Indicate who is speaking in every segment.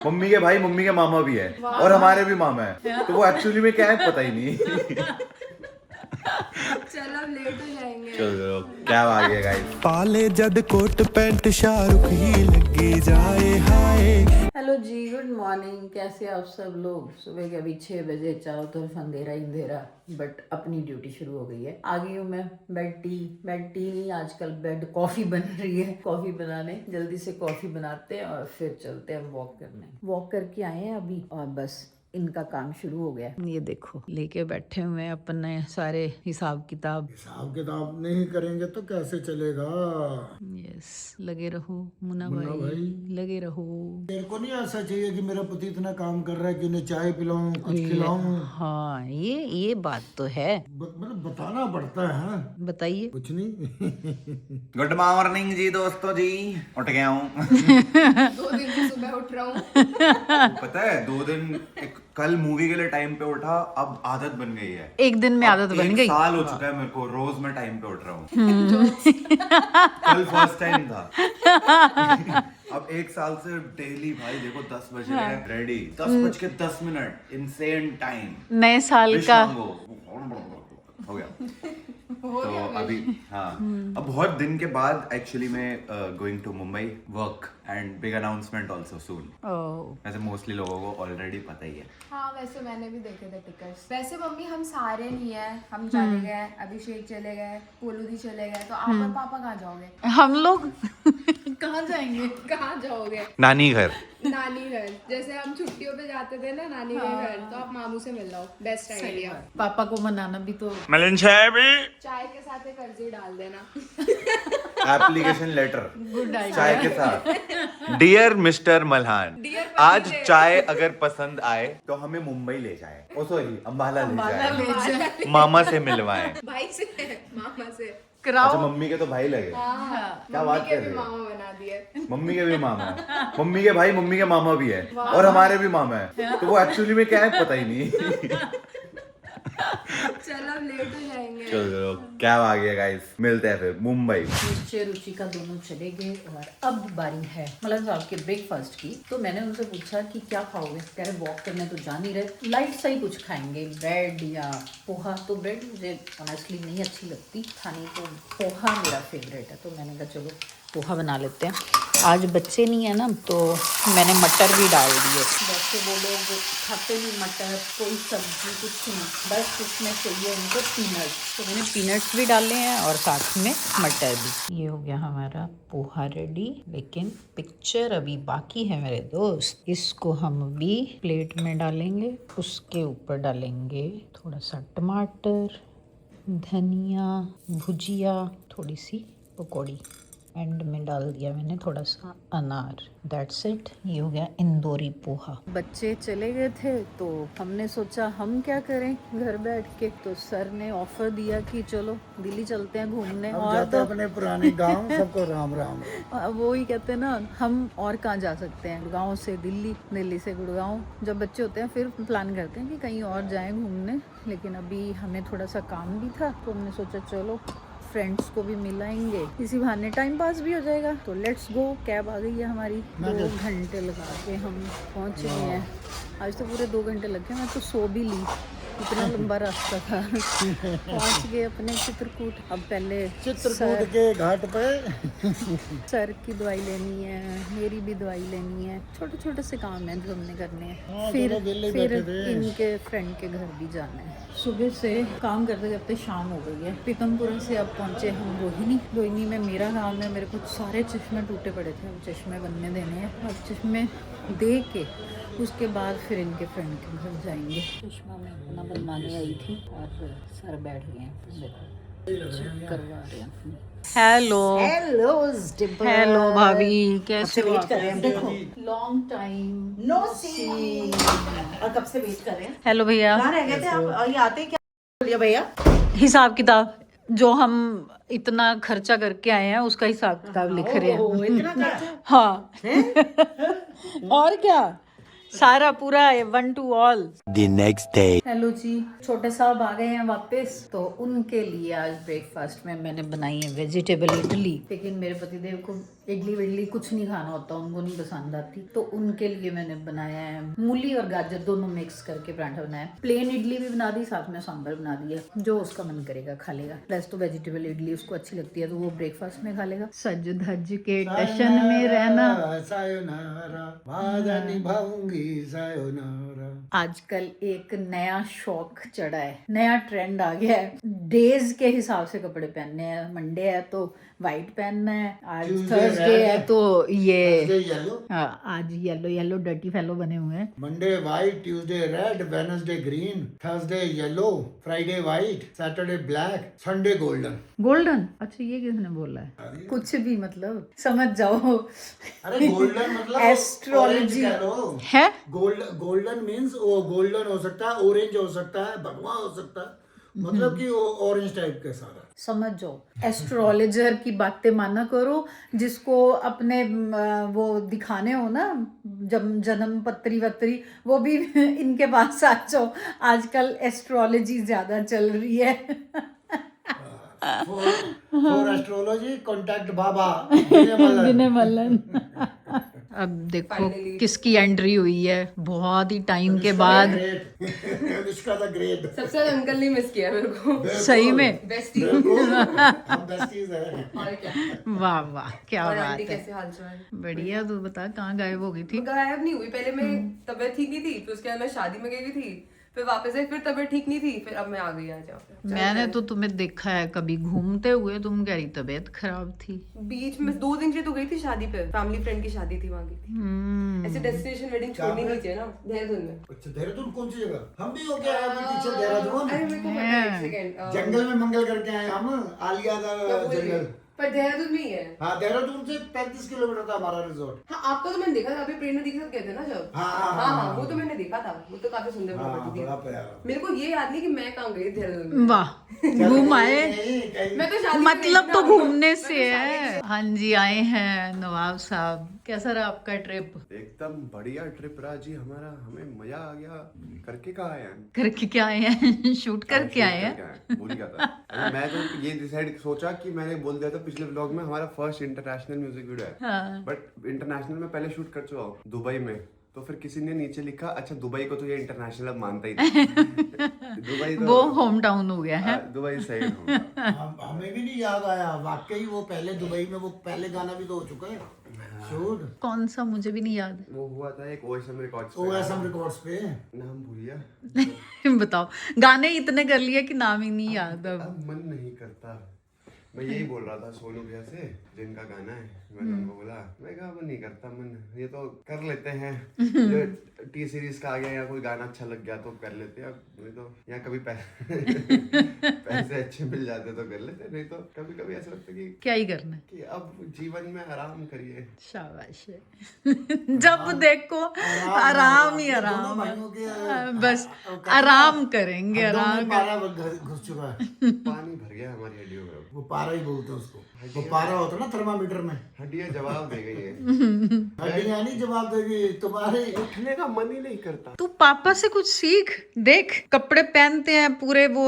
Speaker 1: Mummy के भाई mummy के मामा भी है और हमारे भी मामा है, तो वो एक्चुअली में क्या है पता ही नहीं।
Speaker 2: चलो अब लेट हो जाएंगे।
Speaker 1: चलो क्या आ गया गाइस।
Speaker 3: पाले जद कोट पैंट शाहरुख ही लगे जाए हाय।
Speaker 4: हेलो जी, गुड मॉर्निंग। कैसे आप सब लोग? सुबह के अभी 6 बजे, चारों तरफ अंधेरा ही अंधेरा, बट अपनी ड्यूटी शुरू हो गई है। आ गई हूँ मैं बेड टी नहीं, आजकल बेड कॉफी बन रही है। कॉफी बनाने जल्दी से कॉफी बनाते हैं और फिर चलते हैं वॉक करने। वॉक करके आए हैं अभी और बस इनका काम शुरू हो गया। ये देखो लेके बैठे हुए हैं अपने सारे हिसाब किताब
Speaker 5: नहीं करेंगे तो कैसे चलेगा।
Speaker 4: यस, लगे रहो मुन्ना
Speaker 5: मुन्ना
Speaker 4: भाई, लगे रहो।
Speaker 5: तेरे को नहीं ऐसा चाहिए कि मेरा पति इतना काम कर रहा है कि उन्हें चाय पिलाऊं, कुछ खिलाऊं।
Speaker 4: हाँ, ये बात तो है।
Speaker 5: मतलब बताना पड़ता है। हाँ?
Speaker 4: बताइए।
Speaker 5: कुछ नहीं।
Speaker 1: गुड मॉर्निंग जी दोस्तों जी, उठ गया हूँ।
Speaker 2: 2 दिन से सुबह उठ रहा हूँ।
Speaker 1: पता है 2 दिन कल मूवी के लिए टाइम पे उठा, अब आदत बन गई है।
Speaker 4: एक दिन में आदत बन गई।
Speaker 1: 1 साल हो चुका है मेरे को, रोज मैं टाइम पे उठ रहा हूँ। कल फर्स्ट टाइम था। अब 1 साल से डेली भाई देखो 10 बजे है रेडी, 10:10 इंसेन टाइम।
Speaker 4: नए साल का
Speaker 1: हो गया। तो अभी हाँ, अब बहुत दिन के बाद एक्चुअली मैं going to Mumbai work and big announcement also soon. वैसे मोस्टली लोगों को ऑलरेडी पता ही है।
Speaker 2: हाँ, वैसे मैंने भी देखे थे टिकट्स। वैसे मम्मी हम सारे नहीं है, हम चले गए, अभिषेक चले गए, पोलू दी चले गए, तो आप और पापा कहाँ जाओगे?
Speaker 4: हम लोग कहाँ जाएंगे?
Speaker 2: कहाँ जाओगे?
Speaker 1: नानी घर।
Speaker 2: नानी घर। जैसे हम छुट्टियों पे जाते थे ना नानी के घर, तो आप मामू से मिल लो। Best idea.
Speaker 4: पापा को मनाना भी तो।
Speaker 1: मिलन चाय भी,
Speaker 2: चाय के साथ एक अर्जी डाल देना।
Speaker 1: एप्लीकेशन लेटर
Speaker 4: गुड
Speaker 1: चाय के साथ। डियर मिस्टर मल्हान, आज चाय अगर पसंद आए तो हमें मुंबई ले जाए, ओ सॉरी अम्बाला ले जाए, मामा से मिलवाएं।
Speaker 2: भाई से, मामा से
Speaker 1: अच्छा मम्मी के तो भाई लगे। क्या बात कर रहे हो?
Speaker 2: मामा बना दिए।
Speaker 1: मम्मी के भी मामा है, मम्मी के भाई मम्मी के मामा भी है और हमारे भी मामा है, तो वो एक्चुअली में क्या है पता ही नहीं।
Speaker 2: चलो अब लेट हो जाएंगे।
Speaker 1: चलो क्या आ गया गाइस, मिलते हैं फिर मुंबई।
Speaker 4: निश्चय रुचिका दोनों चले गए और अब बारी है मतलब साहब के ब्रेकफास्ट की। तो मैंने उनसे पूछा कि क्या खाओगे? कह रहे वॉक करने तो जा नहीं रहे, लाइट सा ही कुछ खाएंगे, ब्रेड या पोहा। तो ब्रेड मुझे ऑनेस्टली नहीं अच्छी लगती खानी, तो पोहा मेरा फेवरेट है। तो मैंने कहा चलो पोहा बना लेते हैं। आज बच्चे नहीं है ना, तो मैंने मटर भी डाल दिए। वैसे वो लोग खाते नहीं मटर, कोई सब्जी कुछ नहीं, बस उसमें चाहिए उनको पीनट्स। तो मैंने पीनट्स भी डाले हैं और साथ में मटर भी। ये हो गया हमारा पोहा रेडी, लेकिन पिक्चर अभी बाकी है मेरे दोस्त। इसको हम अभी प्लेट में डालेंगे, उसके ऊपर डालेंगे थोड़ा सा टमाटर, धनिया, भुजिया, थोड़ी सी पकौड़ी, एंड में डाल दिया मैंने थोड़ा सा अनार। That's it. ये हो गया इंदौरी पोहा। बच्चे चले गए थे तो हमने सोचा हम क्या करें घर बैठ के, तो सर ने ऑफर दिया कि चलो दिल्ली चलते हैं घूमने।
Speaker 5: अब
Speaker 4: और
Speaker 5: जाते
Speaker 4: तो
Speaker 5: अपने पुराने गांव, सबको राम राम।
Speaker 4: वो ही कहते हैं ना, हम और कहाँ जा सकते हैं? गुड़गांव से दिल्ली, दिल्ली से गुड़गांव। जब बच्चे होते हैं फिर प्लान करते हैं कि कहीं और जाएं घूमने, लेकिन अभी हमें थोड़ा सा काम भी था, तो हमने सोचा चलो फ्रेंड्स को भी मिलाएंगे, इसी बहाने टाइम पास भी हो जाएगा। तो लेट्स गो। कैब आ गई है हमारी, 2 घंटे लगा के हम पहुँच गए हैं। आज तो पूरे 2 घंटे लग गए, मैं तो सो भी ली, इतना लंबा रास्ता था। पहुँच गए अपने चित्रकूट। अब पहले
Speaker 5: चित्रकूट के घाट पे
Speaker 4: सर की दवाई लेनी है, मेरी भी दवाई लेनी है, छोटे छोटे से काम हैं जो हमने करने हैं। फिर इनके फ्रेंड के घर भी जाना है। सुबह से काम करते करते शाम हो गई है। पीतमपुरा से अब पहुँचे हम रोहिणी में मेरा काम है। मेरे कुछ सारे चश्मे टूटे पड़े थे, अब चश्मे बनने देने हैं। अब चश्मे दे के उसके बाद फिर इनके फ्रेंड के घर जाएंगे। चश्मा मैं अपना बनवाने आई थी और सर बैठ गए हैं, चेक करवा रहे हैं। हेलो भाभी, कैसे वेट कर रहे हैं? देखो लॉन्ग टाइम
Speaker 6: नो सी। और कब से वेट कर रहे हैं?
Speaker 4: हेलो भैया,
Speaker 6: कहाँ रह गए थे आप? और ये आते क्या बोलिए भैया?
Speaker 4: हिसाब किताब जो हम इतना खर्चा करके आए हैं उसका हिसाब किताब लिख रहे हैं।
Speaker 6: इतना खर्चा?
Speaker 4: हाँ। और क्या, सारा पूरा 1 to all।
Speaker 3: The next day.
Speaker 4: Hello जी, छोटे साहब आ गए हैं वापस, तो उनके लिए आज ब्रेकफास्ट में मैंने बनाई है वेजिटेबल इडली। लेकिन मेरे पतिदेव को इडली विडली कुछ नहीं खाना होता, उनको नहीं पसंद आती, तो उनके लिए मैंने बनाया है मूली और गाजर दोनों मिक्स करके पराठा बनाया। प्लेन इडली भी बना दी, साथ में सांभर बना दिया, जो उसका मन करेगा खा लेगा। प्लस तो वेजिटेबल इडली उसको अच्छी लगती है तो वो ब्रेकफास्ट में खा लेगा। सज धज के टशन में रहना,
Speaker 5: सायोनारा वादा निभाऊंगी सायोनारा।
Speaker 4: आजकल एक नया शौक चढ़ा है, नया ट्रेंड आ गया है, डेज के हिसाब से कपड़े पहनने हैं। मंडे है तो वाइट पहनना है, आज
Speaker 5: Tuesday
Speaker 4: थर्सडे
Speaker 5: red
Speaker 4: है तो ये
Speaker 5: येलो,
Speaker 4: हाँ, आज येलो डर्टी फेलो बने हुए हैं।
Speaker 5: Monday white, Tuesday red, Wednesday green, Thursday yellow, Friday white, Saturday black, Sunday golden.
Speaker 4: Golden, अच्छा ये किसने बोला है? कुछ भी मतलब समझ जाओ।
Speaker 5: अरे गोल्डन मतलब
Speaker 4: एस्ट्रोलॉजी
Speaker 5: orange कह लो।
Speaker 4: है।
Speaker 5: गोल्डन मीन्स वो गोल्डन हो सकता है, ऑरेंज हो सकता है, भगवा हो सकता है, मतलब कि ऑरेंज टाइप का सारा।
Speaker 4: समझ जाओ, एस्ट्रोलॉजर की बातें माना करो, जिसको अपने वो दिखाने हो ना जब जन्म पत्री वत्री, वो भी इनके पास आ जाओ। आजकल एस्ट्रोलॉजी ज्यादा चल रही है।
Speaker 5: फॉर एस्ट्रोलॉजी कॉन्टैक्ट बाबा विनय मल्लन।
Speaker 4: अब देखो किसकी एंट्री हुई है बहुत ही टाइम के बाद।
Speaker 5: Anushka the great.
Speaker 2: सबसे ज्यादा अंकल ने मिस किया मेरे को।
Speaker 4: सही में
Speaker 2: बेस्टी।
Speaker 5: हम बेस्टीज हैं।
Speaker 2: और क्या।
Speaker 4: वाह वाह, क्या
Speaker 2: और
Speaker 4: बात
Speaker 2: आंटी
Speaker 4: है।
Speaker 2: कैसे हालचाल?
Speaker 4: बढ़िया, तू बता कहाँ गायब हो गई थी?
Speaker 2: गायब नहीं हुई, पहले मैं तबीयत ठीक नहीं थी, फिर उसके बाद मैं शादी में गई हुई थी, फिर वापस आई, फिर तबीयत ठीक नहीं थी, फिर अब मैं आ गई आज यहाँ पे।
Speaker 4: मैंने तो तुम्हें देखा है कभी घूमते हुए, तुम कह रही तबीयत खराब थी।
Speaker 2: बीच में 2 दिन से तो गई थी शादी पे, फैमिली फ्रेंड की शादी थी, वहाँ गई थी। ऐसे डेस्टिनेशन वेडिंग छोड़नी नहीं चाहिए ना, देहरादून में।
Speaker 5: अच्छा देहरादून कौन सी जगह? हम भी हो गया अभी पीछे देहरादून।
Speaker 2: अरे मेरे को पता है, एक सेकंड।
Speaker 5: जंगल में मंगल करके आए हम, आलिया का जंगल।
Speaker 2: पर देहरादून में ही है।
Speaker 5: हाँ देहरादून से 35 किलोमीटर था हमारा रिजॉर्ट।
Speaker 2: हाँ, आपका तो मैंने देखा था, अभी प्रेरणा दी के साथ गए थे ना जब। हाँ, वो तो मैंने देखा था, वो तो काफी सुंदर प्रॉपर्टी
Speaker 5: बड़ा
Speaker 2: थी।
Speaker 5: प्यारा।
Speaker 2: मेरे को ये याद नहीं कि मैं कहाँ गई देहरादून में।
Speaker 4: वाह, घूम आए,
Speaker 2: मैं तो शादी में
Speaker 4: मतलब
Speaker 2: गई
Speaker 4: तो
Speaker 2: थी ना।
Speaker 4: घूमने से है। हाँ जी, आए हैं नवाब साहब, कैसा रहा आपका ट्रिप?
Speaker 7: एकदम बढ़िया ट्रिप रहा जी हमारा, हमें मजा आ गया। करके कहाँ आए हैं?
Speaker 4: करके क्या आए हैं? शूट करके आए हैं।
Speaker 7: भूल गया था। अरे मैं तो ये डिसाइड सोचा कि मैंने बोल दिया था पिछले व्लॉग में हमारा फर्स्ट इंटरनेशनल म्यूजिक वीडियो है।
Speaker 4: हाँ।
Speaker 7: बट इंटरनेशनल में पहले शूट कर चुका हूँ दुबई में, तो फिर किसी ने नीचे लिखा अच्छा दुबई को तो ये इंटरनेशनल अब मानता ही नहीं। दुबई तो
Speaker 4: वो होम टाउन हो गया है।
Speaker 7: दुबई सही होगा।
Speaker 5: हमें भी नहीं याद आया वाकई, वो पहले दुबई में वो पहले गाना भी तो हो चुका है शूट।
Speaker 4: कौन सा, मुझे भी नहीं याद।
Speaker 7: वो हुआ था एक OSM रिकॉर्ड्स
Speaker 5: OSM रिकॉर्ड्स पे।
Speaker 7: नाम भूल गया।
Speaker 4: बताओ, गाने इतने कर लिए कि नाम ही नहीं याद अब।
Speaker 7: अब मन नहीं करता। मैं यही बोल रहा था सोनू भैया से, जिनका गाना है, मैंने उनको बोला, मैं कहा अब नहीं करता मन, ये तो कर लेते हैं, जो T सीरीज का आ गया या कोई गाना अच्छा लग गया तो कर लेते हैं, अब नहीं तो या कभी पैसे अच्छे मिल जाते तो कर लेते, नहीं तो कभी कभी ऐसा लगता है
Speaker 4: क्या ही करना है।
Speaker 7: कि अब जीवन में आराम करिए।
Speaker 4: शाबाश है। जब देखो आराम ही
Speaker 5: दोनों
Speaker 4: आराम
Speaker 5: भाइयों के
Speaker 4: है। बस आराम करेंगे,
Speaker 5: हड्डियों में
Speaker 4: आराम
Speaker 5: पारा घुस चुका है।
Speaker 7: पानी भर गया हमारी हड्डियों में,
Speaker 5: वो पारा ही बोलते हैं उसको। वो पारा होता है ना थर्मामीटर में।
Speaker 7: हड्डियां जवाब दे गई है।
Speaker 5: हड्डियां नहीं जवाब देगी तुम्हारे।
Speaker 7: उठने का मन ही नहीं करता।
Speaker 4: तू पापा से कुछ सीख, देख कपड़े पहनते हैं पूरे वो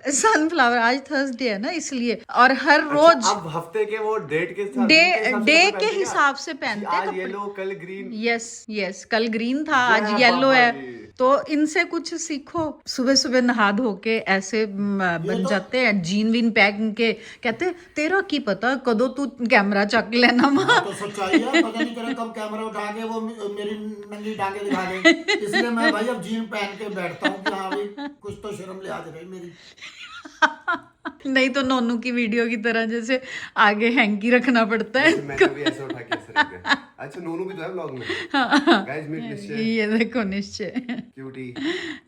Speaker 4: सनफ्लावर। आज थर्सडे है ना इसलिए, और हर रोज
Speaker 7: अब हफ्ते के वो डेट के साथ
Speaker 4: डे के हिसाब से पहनते हैं
Speaker 7: आज
Speaker 4: कपड़े।
Speaker 7: येलो कल ग्रीन।
Speaker 4: यस, कल ग्रीन था, आज येलो है। तो इनसे कुछ सीखो। सुबह सुबह नहा धो के ऐसे बन जाते हैं, जीन वीन पहन के, कहते तेरा की पता कदों तू कैमरा चक लेना माँ।
Speaker 5: तो सच्चाई है, पता नहीं तेरा कब कैमरा उठा के वो मेरी नंगी टांगे दिखा दे। इसलिए मैं भाई अब जीन पहन के बैठता हूँ कि हाँ भाई कुछ तो शर्म लिहाज रही मेरी।
Speaker 4: नहीं तो नोनू की वीडियो की तरह जैसे आगे हैंकी रखना पड़ता है।
Speaker 7: मैंने भी ऐसे उठा के ऐसे रख दिया। अच्छा नोनू भी तो है व्लॉग में। गाइस मीट निश्चय।
Speaker 4: ये देखो निश्चय,
Speaker 7: क्यूटी।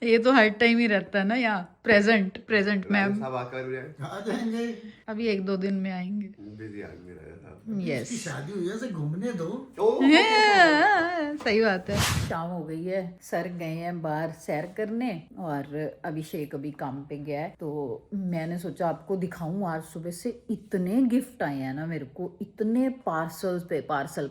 Speaker 4: ये तो हर टाइम ही रहता है ना यहाँ। प्रेजेंट मैम
Speaker 7: सब आकर
Speaker 5: आ जाएंगे।
Speaker 4: अभी 1-2 दिन में आएंगे।
Speaker 7: बिजी आदमी रहे साहब।
Speaker 4: यस,
Speaker 5: इसकी शादी हुई है, इसे घूमने दो।
Speaker 4: सही बात है। शाम हो गई है, सर गए हैं बाहर सैर करने, और अभिषेक अभी काम पे गया है। तो मैंने सोचा आपको दिखाऊं, आज सुबह से इतने गिफ्ट आए हैं ना मेरे को, इतने पार्सल्स पे पार्सल।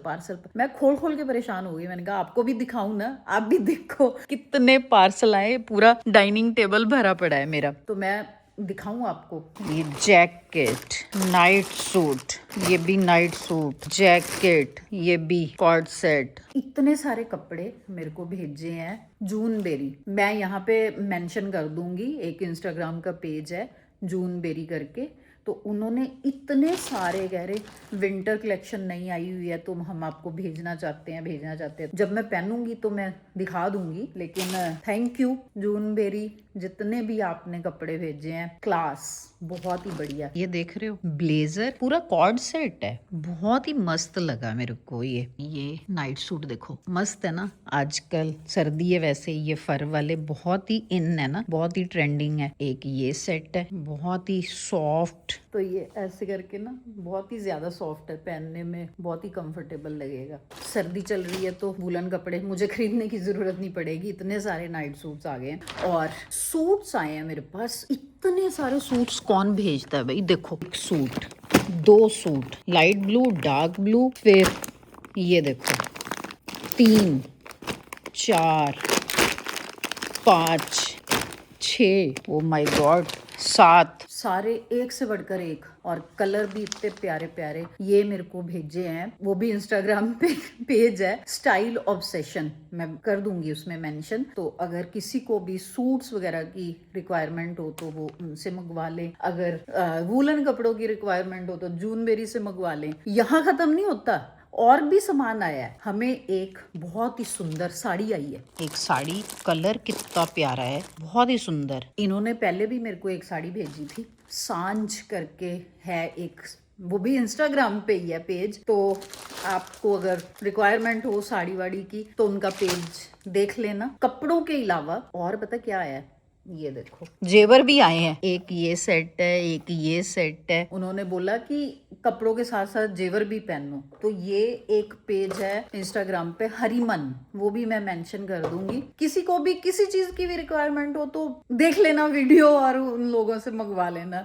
Speaker 4: मैं खोल के परेशान हो गई। मैंने कहा आपको भी दिखाऊं ना, आप भी देखो कितने पार्सल आए। पूरा डाइनिंग टेबल भरा पड़ा है मेरा। तो मैं दिखाऊं आपको, ये जैकेट, नाइट सूट, ये भी नाइट सूट, जैकेट, ये भी कॉर्ड सेट, इतने सारे कपड़े मेरे को भेजे हैं जून बेरी। मैं यहाँ पे मेंशन कर दूंगी, एक इंस्टाग्राम का पेज है जून बेरी करके, तो उन्होंने इतने सारे कह रहे विंटर कलेक्शन नहीं आई हुई है तो हम आपको भेजना चाहते हैं। जब मैं पहनूंगी तो मैं दिखा दूंगी, लेकिन थैंक यू जून बेरी, जितने भी आपने कपड़े भेजे हैं क्लास, बहुत ही बढ़िया। ये देख रहे हो ब्लेजर पूरा कॉर्ड सेट है, बहुत ही मस्त लगा मेरे को। ये नाइट सूट देखो मस्त है ना, आजकल सर्दी है वैसे ये फर वाले बहुत ही इन है ना, बहुत ही ट्रेंडिंग है। एक ये सेट है बहुत ही सॉफ्ट, तो ये ऐसे करके ना बहुत ही ज्यादा सॉफ्ट है, पहनने में बहुत ही कंफर्टेबल लगेगा। सर्दी चल रही है तो वूलन कपड़े मुझे खरीदने की जरूरत नहीं पड़ेगी, इतने सारे नाइट सूट्स आ गए हैं। और सूट्स आए हैं मेरे पास, इतने सारे सूट्स कौन भेजता है भाई। देखो एक suit, 2 suit, light blue, dark blue, फिर ये देखो 3 4 5 6, ओ माय गॉड 7, सारे एक से बढ़कर एक, और कलर भी इतने प्यारे प्यारे। ये मेरे को भेजे हैं, वो भी इंस्टाग्राम पे पेज है स्टाइल ऑब्सेशन, मैं कर दूंगी उसमें मेंशन। तो अगर किसी को भी सूट्स वगैरह की रिक्वायरमेंट हो तो वो उनसे मंगवा लें, अगर वूलन कपड़ों की रिक्वायरमेंट हो तो जून बेरी से मंगवा लें। यहाँ खत्म नहीं होता, और भी सामान आया है। हमें एक बहुत ही सुंदर साड़ी आई है, एक साड़ी, कलर कितना प्यारा है, बहुत ही सुंदर। इन्होंने पहले भी मेरे को एक साड़ी भेजी थी, सांझ करके है एक, वो भी इंस्टाग्राम पे ही है पेज, तो आपको अगर रिक्वायरमेंट हो साड़ी वाड़ी की तो उनका पेज देख लेना। कपड़ों के अलावा और पता क्या आया है, ये देखो जेवर भी आए हैं, एक ये सेट है, एक ये सेट है। उन्होंने बोला कि कपड़ों के साथ साथ जेवर भी पहनो, तो ये एक पेज है इंस्टाग्राम पे हरिमन, वो भी मैं मेंशन कर दूंगी। किसी को भी किसी चीज की भी रिक्वायरमेंट हो तो देख लेना वीडियो और उन लोगों से मंगवा लेना।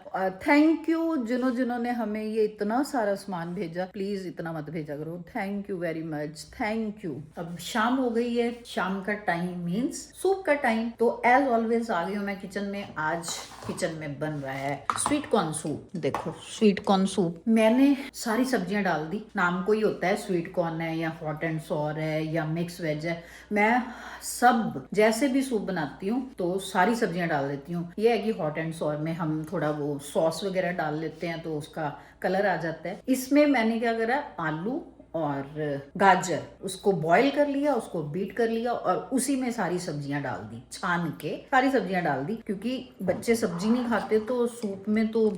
Speaker 4: थैंक यू जिन्होंने हमें ये इतना सारा सामान भेजा, प्लीज इतना मत भेजा करो, thank you very much, thank you. अब शाम हो गई है, शाम का टाइम मीन्स सूप का टाइम, तो एज ऑलवेज आ गई हूँ मैं किचन में। आज किचन में बन रहा है स्वीट कॉर्न सूप। देखो स्वीट कॉर्न सूप, मैंने सारी सब्जियां डाल दी, नाम को ही होता है स्वीट कॉर्न है या हॉट एंड सॉर है या मिक्स वेज है, मैं सब जैसे भी सूप बनाती हूँ तो सारी सब्जियां डाल देती हूँ। ये है कि हॉट एंड सॉर में हम थोड़ा वो सॉस वगैरह डाल लेते हैं तो उसका कलर आ जाता है। इसमें मैंने क्या करा, आलू और गाजर उसको बॉईल कर लिया, उसको बीट कर लिया और उसी में सारी सब्जियां डाल दी, छान के सारी सब्जियां डाल दी, क्योंकि बच्चे सब्जी नहीं खाते तो सूप में तो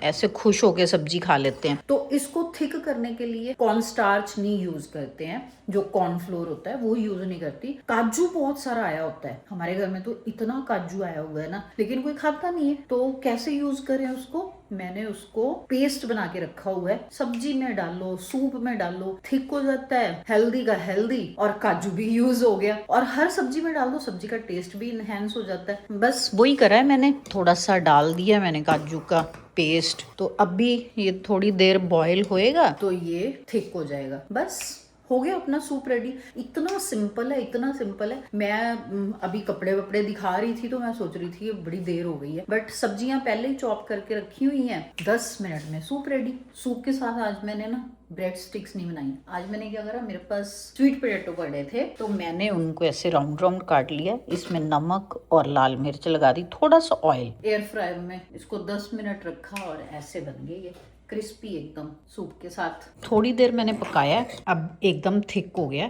Speaker 4: ऐसे खुश होके सब्जी खा लेते हैं। तो इसको थिक करने के लिए कॉर्न स्टार्च नहीं यूज करते हैं, जो कॉर्नफ्लोर होता है वो यूज नहीं करती। काजू बहुत सारा आया होता है हमारे घर में, तो इतना काजू आया हुआ है ना, लेकिन कोई खाता नहीं है, तो कैसे यूज करें उसको। मैंने उसको पेस्ट बना के रखा हुआ है, सब्जी में डालो, सूप में डालो, थिक हो जाता है, हेल्दी का हेल्दी, और काजू भी यूज हो गया, और हर सब्जी में डाल दो, सब्जी का टेस्ट भी इनहेंस हो जाता है। बस वही करा है मैंने, थोड़ा सा डाल दिया मैंने काजू का पेस्ट। तो अभी ये थोड़ी देर बॉईल होएगा तो ये थिक हो जाएगा, बस हो गया अपना सूप रेडी। इतना सिंपल है, इतना सिंपल है। मैं अभी कपड़े वपड़े दिखा रही थी तो मैं सोच रही थी बड़ी देर हो गई है, बट सब्जियां पहले ही चॉप करके रखी हुई हैं, 10 मिनट में सूप रेडी। सूप के साथ आज मैंने ना ब्रेड स्टिक्स नहीं बनाई, आज मैंने क्या करा, मेरे पास स्वीट पोटैटो पड़े थे तो मैंने उनको ऐसे राउंड राउंड काट लिया, इसमें नमक और लाल मिर्च लगा दी, थोड़ा सा ऑयल, एयर फ्रायर में इसको 10 मिनट रखा और ऐसे बन गए ये क्रिस्पी एकदम सूप के साथ। थोड़ी देर मैंने पकाया, अब एकदम थिक हो गया,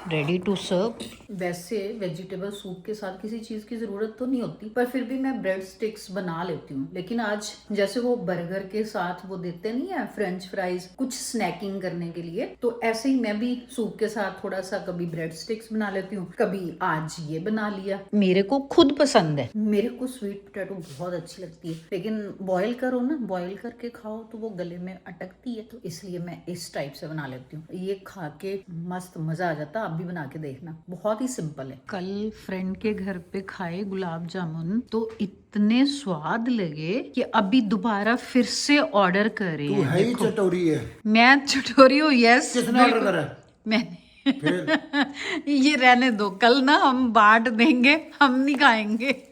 Speaker 4: रेडी टू सर्व। वैसे वेजिटेबल सूप के साथ किसी चीज की जरूरत तो नहीं होती, पर फिर भी मैं ब्रेड स्टिक्स बना लेती हूँ। लेकिन आज जैसे वो बर्गर के साथ वो देते नहीं है फ्रेंच फ्राइज, कुछ स्नैकिंग करने के लिए, तो ऐसे ही मैं भी सूप के साथ थोड़ा सा कभी ब्रेड स्टिक्स बना लेती हूँ, कभी आज ये बना लिया। मेरे को खुद पसंद है, मेरे को स्वीट पोटैटो बहुत अच्छी लगती है, लेकिन बॉयल करो ना, बॉयल करके खाओ तो वो गले में अटकती है, तो इसलिए मैं इस टाइप से बना लेती हूँ। ये खा के मस्त मजा आ जाता, आप भी बना के देखना, बहुत ही सिंपल है। कल फ्रेंड के घर पे खाए गुलाब जामुन, तो इतने स्वाद लगे कि अभी दोबारा फिर से ऑर्डर करें।
Speaker 5: तू है ही चटोरी है।
Speaker 4: मैं चटोरी हूँ, यस।
Speaker 5: किसने ऑर्डर करा?
Speaker 4: मैंने ये रहने दो, कल ना हम बांट देंगे, हम नहीं खाएंगे।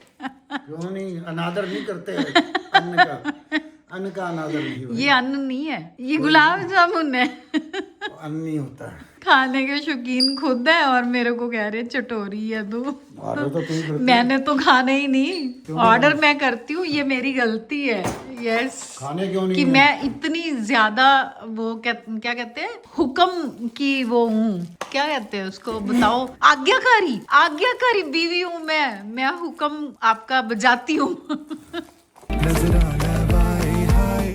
Speaker 5: क्यों नहीं, अनादर नहीं करते अन्न का अनादर नहीं होता।
Speaker 4: ये अन्न नहीं है, ये गुलाब जामुन है।
Speaker 5: अन्न नहीं होता है।
Speaker 4: खाने के शौकीन खुद है और मेरे को कह रहे चटोरी है तू।
Speaker 5: ऑर्डर तो तुम करते
Speaker 4: मैंने तो खाना ही नहीं, ऑर्डर मैं करती हूँ, ये मेरी गलती है। यस,
Speaker 5: खाने क्यों नहीं
Speaker 4: कि
Speaker 5: है?
Speaker 4: मैं इतनी ज्यादा वो क्या कहते हैं, हुक्म की वो हूँ, क्या कहते हैं उसको बताओ, आज्ञाकारी बीवी हूँ मैं हुक्म आपका बजाती हूँ।
Speaker 3: नजरा